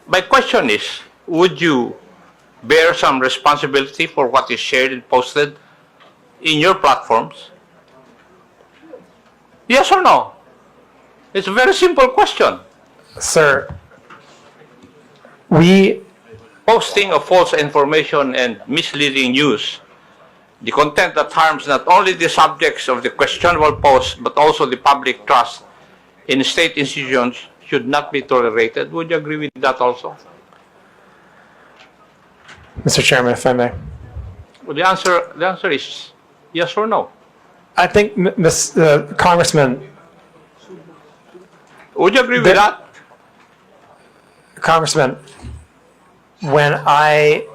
My question is, would you bear some responsibility for what is shared and posted in your platforms? Yes or no? It's a very simple question. Sir, we Posting of false information and misleading news, the content that harms not only the subjects of the questionable post but also the public trust in state institutions should not be tolerated. Would you agree with that also? Mr. Chairman, if I may. Well, the answer is yes or no. I think, Congressman, Would you agree with that? Congressman, when I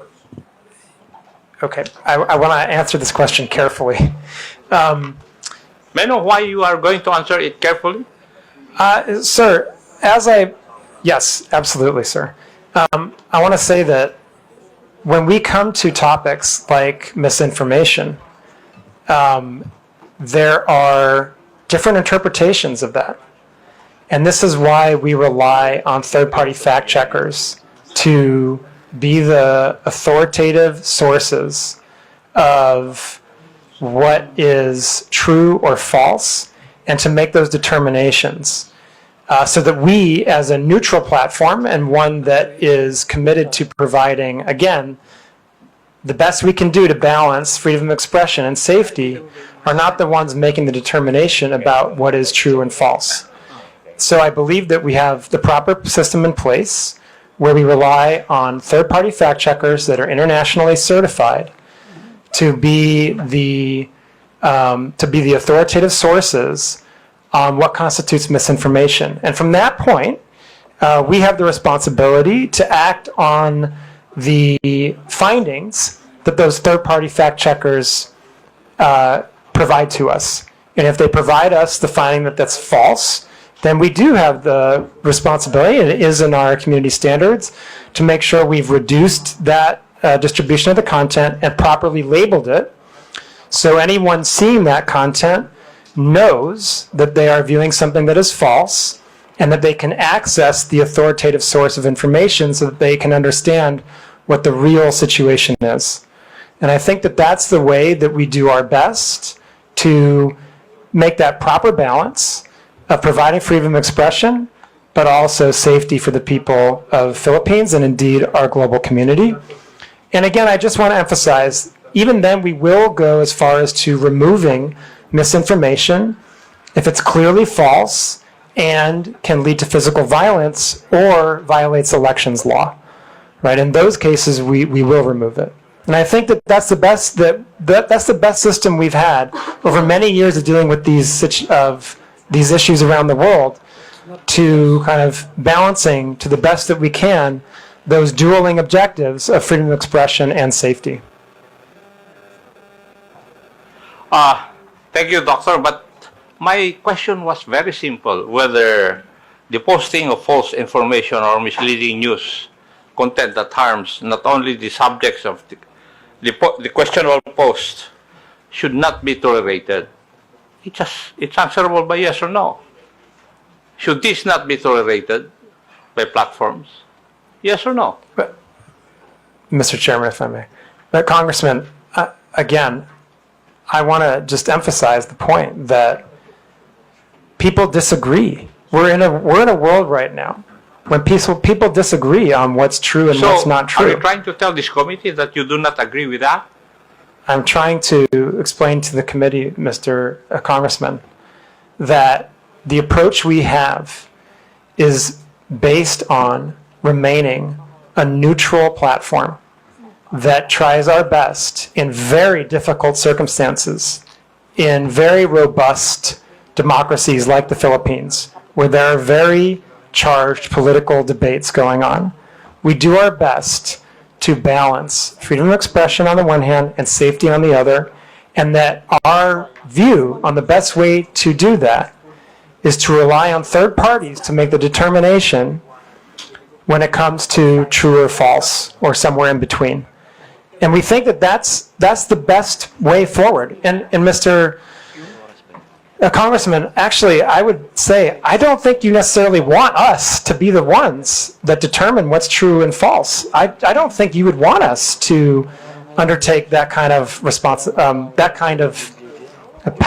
want to answer this question carefully. May I know why you are going to answer it carefully? Sir, yes, absolutely, sir. I want to say that when we come to topics like misinformation, there are different interpretations of that. And this is why we rely on third-party fact checkers to be the authoritative sources of what is true or false and to make those determinations so that we, as a neutral platform and one that is committed to providing, again, the best we can do to balance freedom of expression and safety, are not the ones making the determination about what is true and false. So I believe that we have the proper system in place where we rely on third-party fact checkers that are internationally certified to be the authoritative sources on what constitutes misinformation. And from that point, we have the responsibility to act on the findings that those third-party fact checkers provide to us. And if they provide us the finding that that's false, then we do have the responsibility, and it is in our community standards, to make sure we've reduced that distribution of the content and properly labeled it, so anyone seeing that content knows that they are viewing something that is false and that they can access the authoritative source of information so that they can understand what the real situation is. And I think that that's the way that we do our best to make that proper balance of providing freedom of expression, but also safety for the people of Philippines and indeed our global community. And again, I just want to emphasize, even then we will go as far as to removing misinformation if it's clearly false and can lead to physical violence or violates elections law. Right? In those cases, we will remove it. And I think that that's the best system we've had over many years of dealing with these issues around the world, to kind of balancing to the best that we can those dueling objectives of freedom of expression and safety. Thank you, Doctor, but my question was very simple, whether the posting of false information or misleading news, content that harms not only the subjects of the questionable post, should not be tolerated. It's answerable by yes or no. Should this not be tolerated by platforms? Yes or no? But, Mr. Chairman, if I may. But Congressman, again, I want to just emphasize the point that people disagree. We're in a world right now when people disagree on what's true and what's not true. Are you trying to tell this committee that you do not agree with that? I'm trying to explain to the committee, Mr. Congressman, that the approach we have is based on remaining a neutral platform that tries our best in very difficult circumstances, in very robust democracies like the Philippines, where there are very charged political debates going on. We do our best to balance freedom of expression on the one hand and safety on the other, and that our view on the best way to do that is to rely on third parties to make the determination when it comes to true or false or somewhere in between. And we think that that's the best way forward. And Mr. Congressman, actually, I would say I don't think you necessarily want us to be the ones that determine what's true and false. I don't think you would want us to undertake that kind of that kind of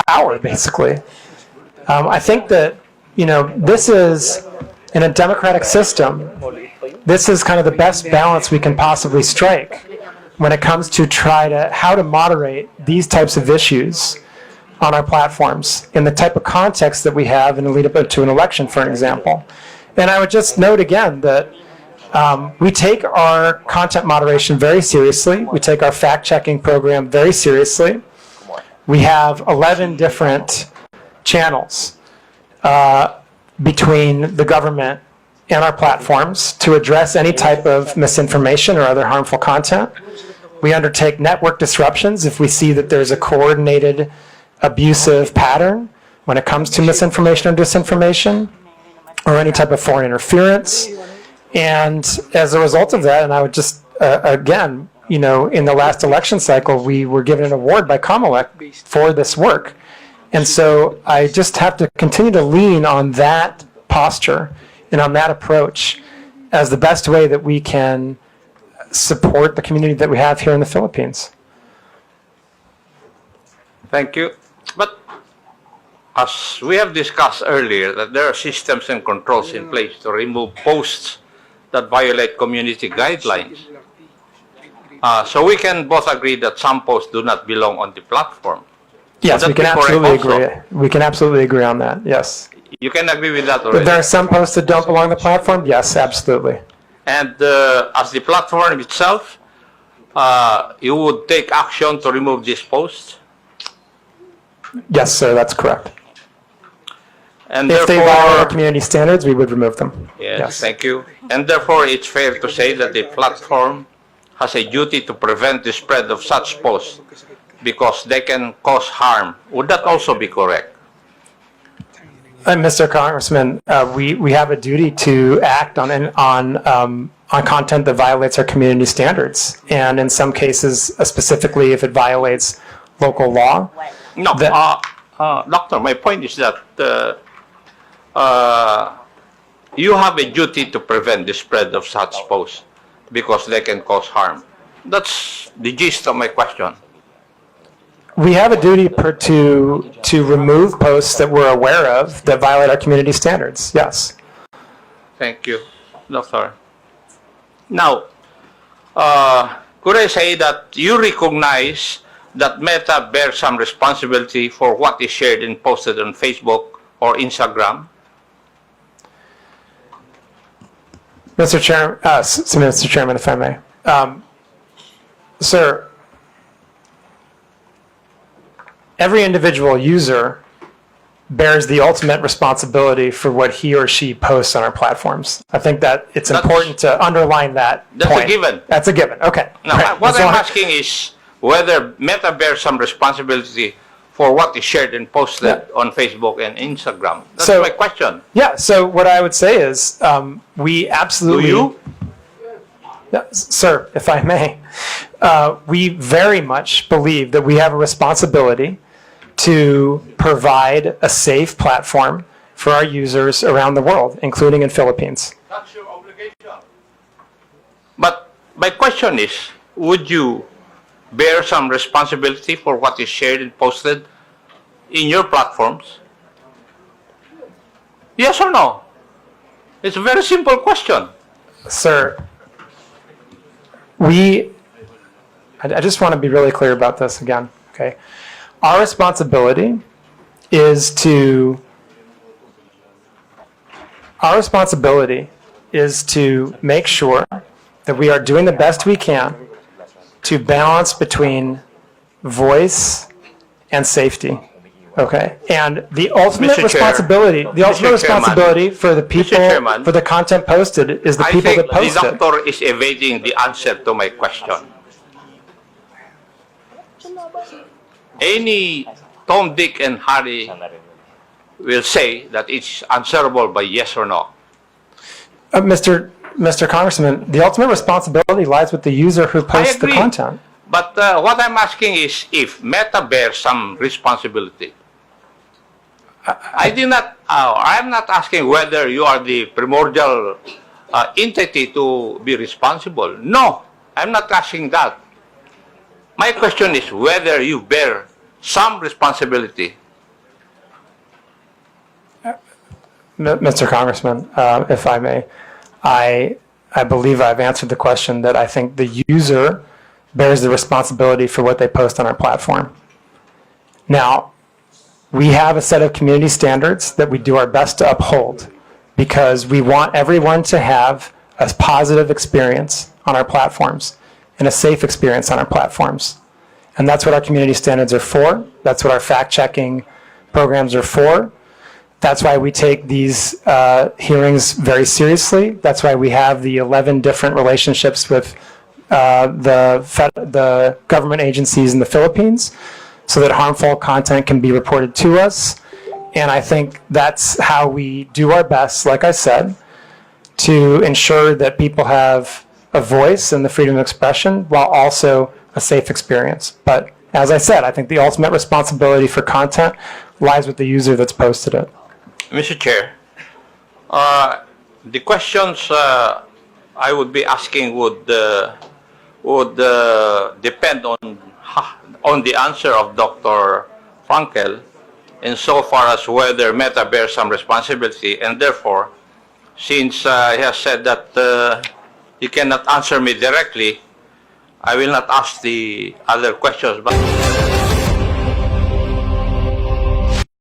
power, basically. I think that, this is, in a democratic system, this is kind of the best balance we can possibly strike when it comes to how to moderate these types of issues on our platforms in the type of context that we have in the lead up to an election, for example. And I would just note again that we take our content moderation very seriously. We take our fact-checking program very seriously. We have 11 different channels between the government and our platforms to address any type of misinformation or other harmful content. We undertake network disruptions if we see that there's a coordinated abusive pattern when it comes to misinformation or disinformation or any type of foreign interference. And as a result of that, and I would just, again, in the last election cycle, we were given an award by Comelec for this work. And so I just have to continue to lean on that posture and on that approach as the best way that we can support the community that we have here in the Philippines. Thank you. But as we have discussed earlier, that there are systems and controls in place to remove posts that violate community guidelines. So we can both agree that some posts do not belong on the platform. Yes, we can absolutely agree. We can absolutely agree on that, yes. You can agree with that already? There are some posts that don't belong on the platform? Yes, absolutely. And as the platform itself, you would take action to remove these posts? Yes, sir, that's correct. And if they violate our community standards, we would remove them. Yes, thank you. And therefore, it's fair to say that the platform has a duty to prevent the spread of such posts because they can cause harm. Would that also be correct? Mr. Congressman, we have a duty to act on content that violates our community standards, and in some cases, specifically if it violates local law. No, Doctor, my point is that you have a duty to prevent the spread of such posts because they can cause harm. That's the gist of my question. We have a duty to remove posts that we're aware of that violate our community standards, yes. Thank you, Doctor. Now, could I say that you recognize that Meta bears some responsibility for what is shared and posted on Facebook or Instagram? Mr. Chairman, if I may. Sir, every individual user bears the ultimate responsibility for what he or she posts on our platforms. I think that it's important to underline that point. That's a given. That's a given, okay. Now, right. What I'm asking is whether Meta bears some responsibility for what is shared and posted on Facebook and Instagram. That's my question. Yeah, so what I would say is we absolutely... Do you? Sir, if I may, we very much believe that we have a responsibility to provide a safe platform for our users around the world, including in Philippines. That's your obligation. But my question is, would you bear some responsibility for what is shared and posted in your platforms? Yes or no? It's a very simple question. Sir, I just want to be really clear about this again, okay? Our responsibility is to make sure that we are doing the best we can to balance between voice and safety. Okay, and the ultimate responsibility, for the people, for the content posted, is the people that post it. I think the doctor is evading the answer to my question. Any Tom, Dick, and Harry will say that it's answerable by yes or no. Mr. Congressman, the ultimate responsibility lies with the user who posts the content. But what I'm asking is if Meta bears some responsibility. I'm not asking whether you are the primordial entity to be responsible. No, I'm not asking that. My question is whether you bear some responsibility. Mr. Congressman, if I may, I believe I've answered the question that I think the user bears the responsibility for what they post on our platform. Now, we have a set of community standards that we do our best to uphold because we want everyone to have a positive experience on our platforms and a safe experience on our platforms. And that's what our community standards are for. That's what our fact-checking programs are for. That's why we take these hearings very seriously. That's why we have the 11 different relationships with the government agencies in the Philippines so that harmful content can be reported to us. And I think that's how we do our best, like I said, to ensure that people have a voice and the freedom of expression while also a safe experience. But as I said, I think the ultimate responsibility for content lies with the user that's posted it. Mr. Chair, the questions I would be asking would depend on the answer of Dr. Frankel insofar as whether Meta bears some responsibility, and therefore, since he has said that he cannot answer me directly, I will not ask the other questions. But